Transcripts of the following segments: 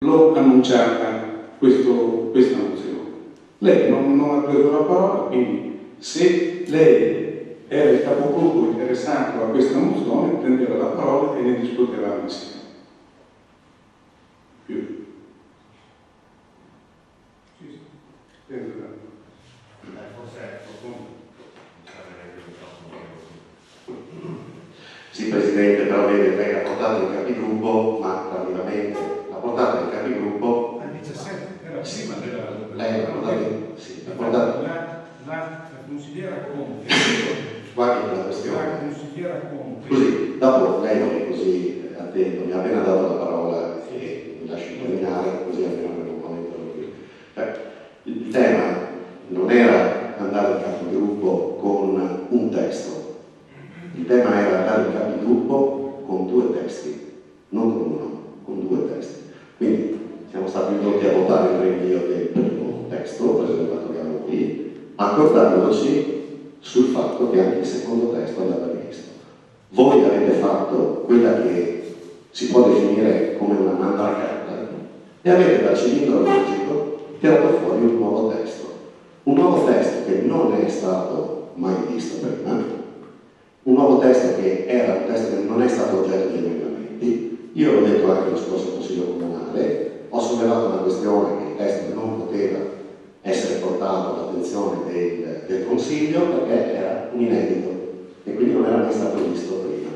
l'ho annunciata questa mozione. Lei non ha preso la parola, quindi se lei era il capogruppo interessato a questa mozione, prendeva la parola e ne discutevamo insieme. Più. Sì. Forse è profondo. Sì, Presidente, però vede, lei l'ha portato in capigruppo, ma praticamente l'ha portato in capigruppo. Al 17 era prima della. Lei l'ha portato, sì, l'ha portato. La consigliera Conte. Guardi la questione. La consigliera Conte. Così, dopo lei non è così attento, mi ha appena dato la parola e mi lasci terminare, così almeno per un momento. Il tema non era andare in capigruppo con un testo. Il tema era andare in capigruppo con 2 testi, non con uno, con 2 testi. Quindi siamo stati indotti a votare il rinvio del primo testo presentato da noi, accordandoci sul fatto che anche il secondo testo andava rivisto. Voi avete fatto quella che si può definire come una mandragata e avete dal cilindro logico tirato fuori un nuovo testo. Un nuovo testo che non è stato mai visto prima, un nuovo testo che era un testo che non è stato oggetto di emendamenti. Io l'ho detto anche allo scorso Consiglio Comunale, ho sollevato una questione che il testo non poteva essere portato all'attenzione del Consiglio perché era un inedito e quindi non era mai stato visto prima.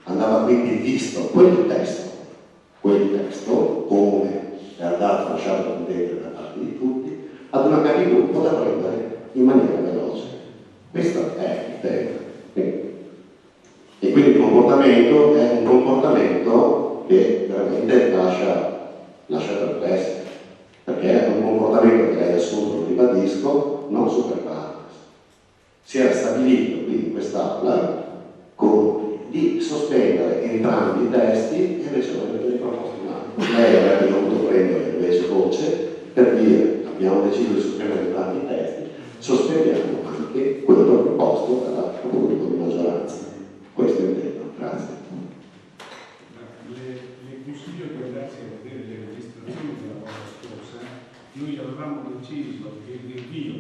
Andava quindi visto quel testo come era dato lasciato intendere da parte di tutti, ad una capigruppo da prendere in maniera veloce. Questo è il tema. E quindi il comportamento è un comportamento che veramente lascia perplessi, perché è un comportamento che lei ha assunto, lo ribadisco, non super partes. Si era stabilito qui in quest'Aula di sospendere entrambi i testi e invece non avete riproposto mai. Lei avrebbe dovuto prendere invece voce per dire abbiamo deciso di sospendere entrambi i testi, sospendiamo anche quello proposto dalla capogruppo di maggioranza. Questo intendo, grazie. Le consiglio di andarsi a vedere le registrazioni della volta scorsa. Noi avevamo deciso che il rinvio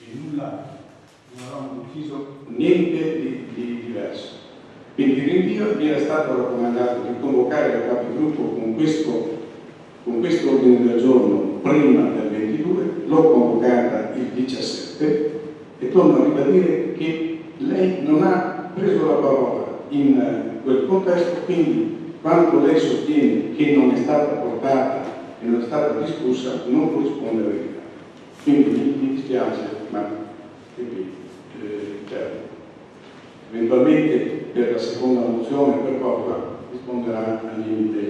e nulla, non avevamo deciso niente di diverso. Quindi il rinvio mi era stato raccomandato di convocare la capigruppo con questo ordine del giorno prima del 22, l'ho convocata il 17 e torno a ribadire che lei non ha preso la parola in quel contesto, quindi quando lei sostiene che non è stata portata e non è stata discussa non corrisponde alla verità. Quindi mi dispiace, ma certo, eventualmente per la seconda mozione per poco risponderà al limite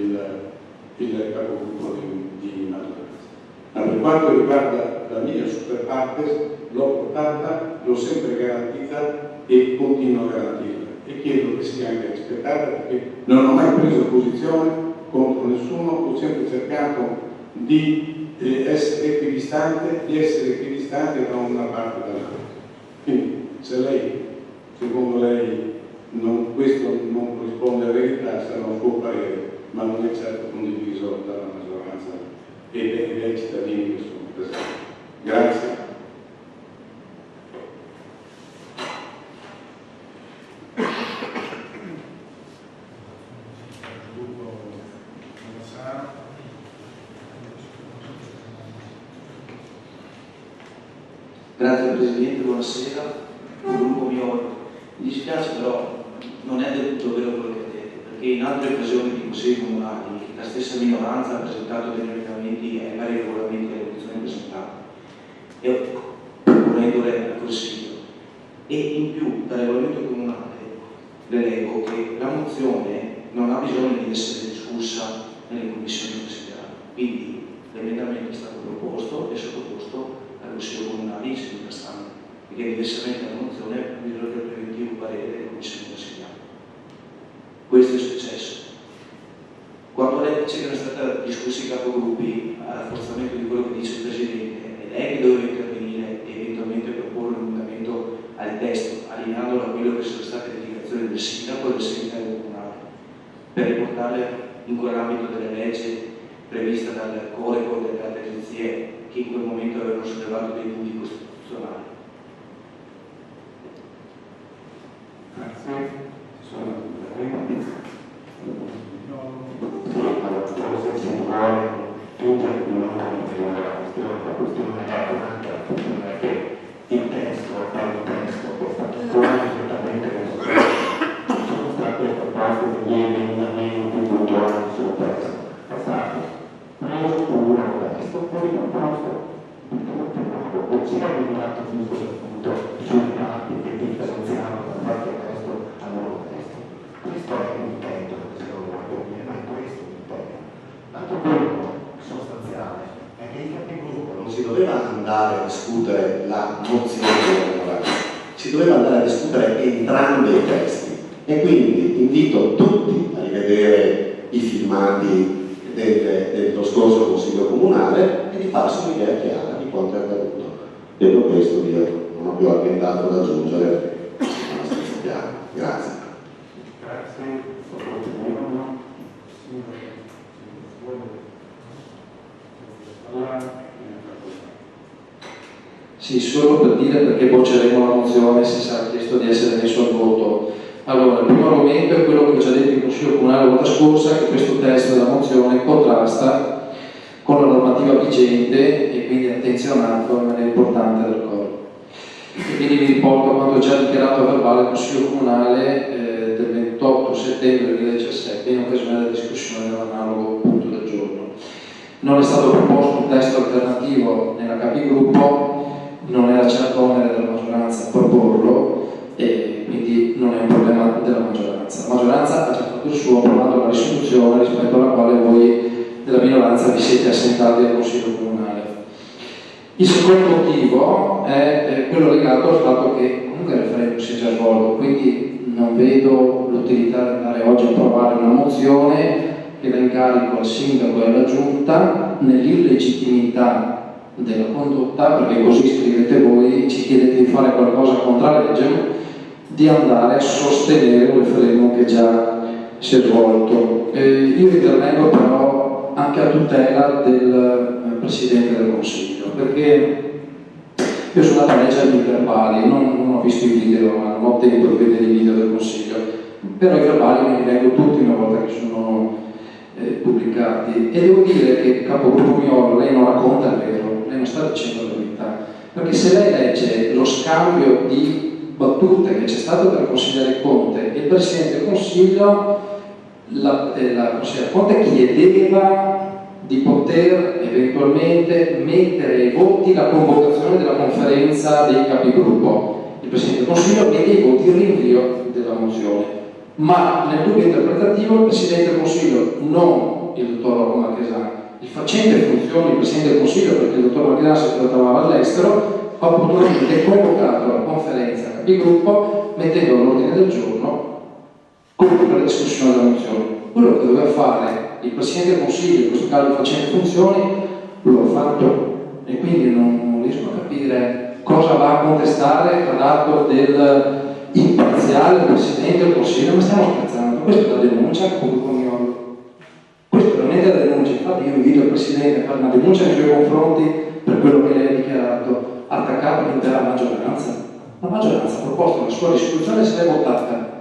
il capogruppo di maggioranza. Ma per quanto riguarda la mia super partes, l'ho portata, l'ho sempre garantita e continuo a garantirla e chiedo che sia anche rispettata perché non ho mai preso posizione contro nessuno, ho sempre cercato di essere equidistante da una parte e dall'altra. Quindi se lei, secondo lei, questo non corrisponde alla verità, sarà un suo parere, ma non è certo condiviso dalla maggioranza e dai cittadini che sono presenti. Grazie. Grazie Presidente, buonasera. Il gruppo mio mi dispiace, però non è del tutto vero quello che ha detto, perché in altre occasioni di consigli comunali la stessa minoranza ha presentato degli emendamenti ai vari regolamenti e alle mozioni presentate, e proponendole al Consiglio. E in più, dal regolamento comunale le leggo che la mozione non ha bisogno di essere discussa nelle commissioni consigliari, quindi l'emendamento è stato proposto e sottoposto al Consiglio comunale in seduta stampa, perché diversamente la mozione ha bisogno del preventivo parere delle commissioni consigliari. Questo è successo. Quando lei dice che non è stata discussa i capogruppi a rafforzamento di quello che dice il Presidente, è lei che doveva intervenire e eventualmente proporre un emendamento al testo, allineandolo a quello che sono state le indicazioni del sindaco e del segretario comunale, per riportarle in quell'ambito delle leggi prevista dal Corecol delle altre agenzie che in quel momento avevano sollevato dei dubbi costituzionali. Grazie. Ci sono interventi? La questione è che il testo è un testo che è stato completamente reso. Sono state proposte degli emendamenti puntuali sul testo. È stato preso un testo, poi proposto o si è arrivato fino appunto sui dati che differenziano da qualche testo al nuovo testo. Questo è l'intento che secondo me è questo l'intento. L'altro punto sostanziale è che i capigruppo Non si doveva andare a discutere la mozione della minoranza, si doveva andare a discutere entrambi i testi e quindi invito tutti a rivedere i filmati dello scorso Consiglio Comunale e di farsi un'idea chiara di quanto è accaduto. Detto questo io non ho più argomentato da aggiungere, è abbastanza chiaro. Grazie. Grazie. Sì, solo per dire perché bocceremo la mozione se sarà chiesto di essere messo al voto. Allora, il primo argomento è quello che ho già detto in Consiglio Comunale la volta scorsa, che questo testo della mozione contrasta con la normativa vigente e quindi è attenzionato in maniera importante dal Coro. E quindi vi riporto a quanto già dichiarato a verbale il Consiglio Comunale del 28 settembre 2017 in occasione della discussione dell'analogo punto del giorno. Non è stato proposto un testo alternativo nella capigruppo, non era certo onere della maggioranza proporlo e quindi non è un problema della maggioranza. La maggioranza ha già fatto il suo approvando la risoluzione rispetto alla quale voi della minoranza vi siete assentati al Consiglio Comunale. Il secondo motivo è quello legato al fatto che comunque il referendum si è già svolto, quindi non vedo l'utilità di andare oggi a approvare una mozione che dà incarico al sindaco e alla giunta nell'illegittimità della condotta, perché così scrivete voi, ci chiedete di fare qualcosa contro la legge, di andare a sostenere un referendum che già si è svolto. Io intervengo però anche a tutela del Presidente del Consiglio, perché io sono andato a leggere i verbali, non ho visto i video, ma non ho tempo di vedere i video del Consiglio, però i verbali me li leggo tutti una volta che sono pubblicati e devo dire che il capogruppo Miolo, lei non racconta il vero, lei non sta dicendo la verità, perché se lei legge lo scambio di battute che c'è stato tra il consigliere Conte e il Presidente del Consiglio, la consigliera Conte chiedeva di poter eventualmente mettere ai voti la convocazione della conferenza dei capigruppo. Il Presidente del Consiglio mette ai voti il rinvio della mozione. Ma nel dubbio interpretativo il Presidente del Consiglio, non il dottor Rocco Marchesan, il facente funzioni del Presidente del Consiglio, perché il dottor Marchesan si trovava all'estero, ha opportunamente convocato la conferenza capigruppo mettendo all'ordine del giorno comunque la discussione della mozione. Quello che doveva fare il Presidente del Consiglio, in questo caso il facente funzioni, lo ha fatto e quindi non riesco a capire cosa va a contestare all'atto del imparziale Presidente del Consiglio. Ma stiamo scherzando, questa è la denuncia con Miolo, questa è veramente la denuncia. Infatti io invito il Presidente a fare una denuncia nei suoi confronti per quello che lei ha dichiarato, ha attaccato l'intera maggioranza. La maggioranza ha proposto la sua risoluzione e se l'è votata.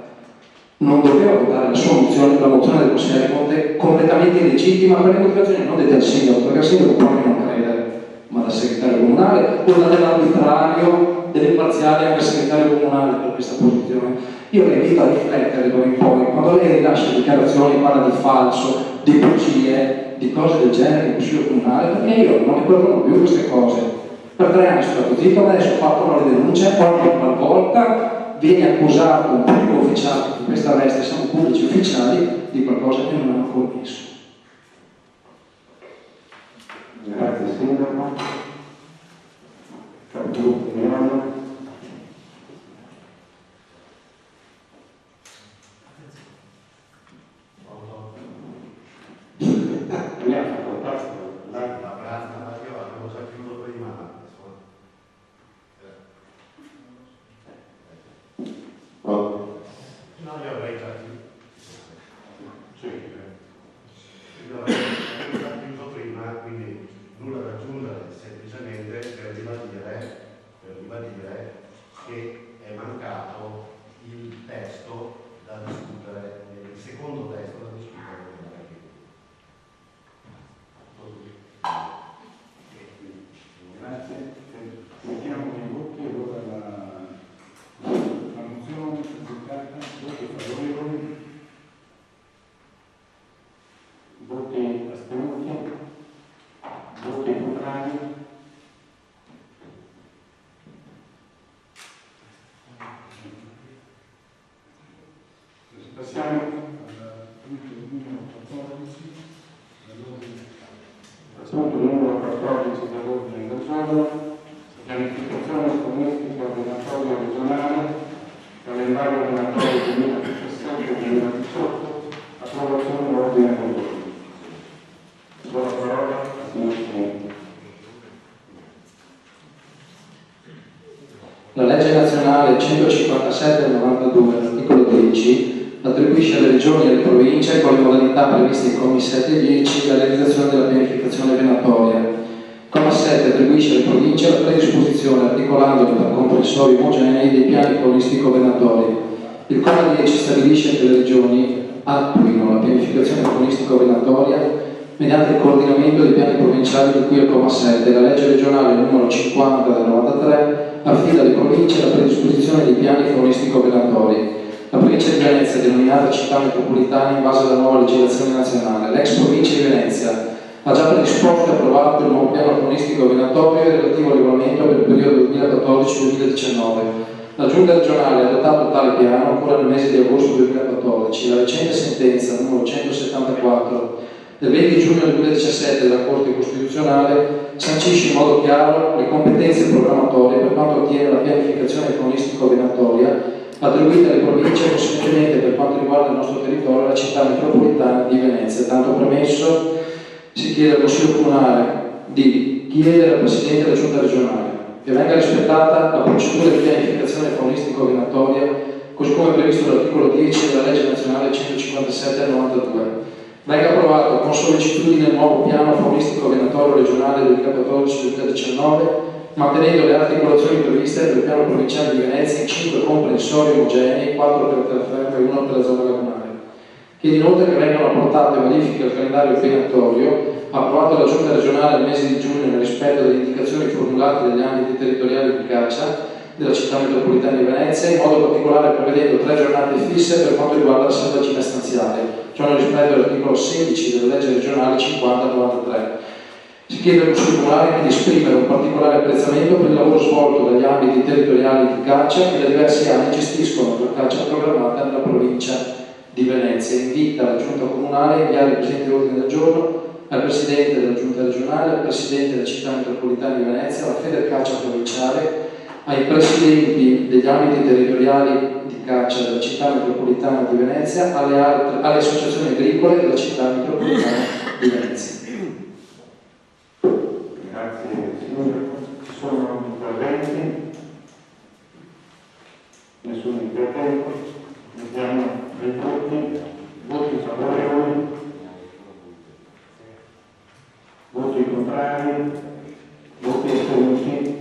Non doveva votare la sua mozione, la mozione del consigliere Conte, completamente illegittima per le motivazioni non dette al sindaco, perché al sindaco proprio non crede, ma dal segretario comunale o dall'arbitrario dell'imparziale anche segretario comunale per questa posizione. Io la invito a riflettere d'ora in poi, quando lei rilascia dichiarazioni, parla di falso, di bugie, di cose del genere in consiglio comunale, perché io non ne perdono più queste cose. Per 3 anni sono stato zitto, adesso partono le denunce, ogni qualvolta viene accusato un pubblico ufficiale, in questa veste siamo pubblici ufficiali, di qualcosa che non hanno commesso. Grazie Sindaco. Capogruppo Milano. giorno, pianificazione urbanistica ordinatoria regionale, calendario ordinatorio 2017-2018, approvazione ordine del giorno. Do la parola al signor Presidente. La legge nazionale 157 del 92, articolo 10, attribuisce alle regioni e alle province, con le modalità previste in commi 7 e 10, la realizzazione della pianificazione venatoria. Comma 7 attribuisce alle province la predisposizione, articolandoli per comprensori omogenei, dei piani faunistico-venatori. Il comma 10 stabilisce che le regioni attuino la pianificazione faunistico-venatoria mediante il coordinamento dei piani provinciali di cui al comma 7. La legge regionale numero 50 del 93 affida alle province la predisposizione dei piani faunistico-venatori. La provincia di Venezia, denominata città metropolitana in base alla nuova legislazione nazionale, l'ex provincia di Venezia, ha già predisposto e approvato il nuovo piano faunistico venatorio e il relativo regolamento per il periodo 2014-2019. La Giunta regionale ha adottato tale piano ancora nel mese di agosto 2014. La recente sentenza numero 174 del 20 giugno 2017 della Corte Costituzionale sancisce in modo chiaro le competenze programmatorie per quanto attiene alla pianificazione faunistico-venatoria attribuite alle province, conseguentemente per quanto riguarda il nostro territorio la città metropolitana di Venezia. Tanto premesso, si chiede al Consiglio Comunale di chiedere al Presidente della Giunta regionale che venga rispettata la procedura di pianificazione faunistico-venatoria così come previsto dall'articolo 10 della legge nazionale 157 del 92. Venga approvato con sollecitudine il nuovo piano faunistico-venatorio regionale 2014-2019 mantenendo le articolazioni previste del piano provinciale di Venezia in 5 comprensori omogenei, 4 per terraferma e 1 per la zona lagunare. Chiede inoltre che vengano apportate modifiche al calendario venatorio approvato dalla Giunta regionale al mese di giugno nel rispetto delle indicazioni formulate dagli ambiti territoriali di caccia della città metropolitana di Venezia, in modo particolare prevedendo 3 giornate fisse per quanto riguarda la selvaggina stanziale, ciò nel rispetto dell'articolo 16 della legge regionale 50-93. Si chiede al Consiglio Comunale di esprimere un particolare apprezzamento per il lavoro svolto dagli ambiti territoriali di caccia che da diversi anni gestiscono la caccia programmata nella provincia di Venezia. Invita la Giunta Comunale a inviare il presente ordine del giorno al Presidente della Giunta regionale, al Presidente della città metropolitana di Venezia, alla Federcaccia provinciale, ai Presidenti degli ambiti territoriali di caccia della città metropolitana di Venezia, alle associazioni agricole della città metropolitana di Venezia. Grazie Signore. Ci sono interventi? Nessun intervento? Mettiamo ai voti. Voti favorevoli? Voti contrari? Voti astenuti?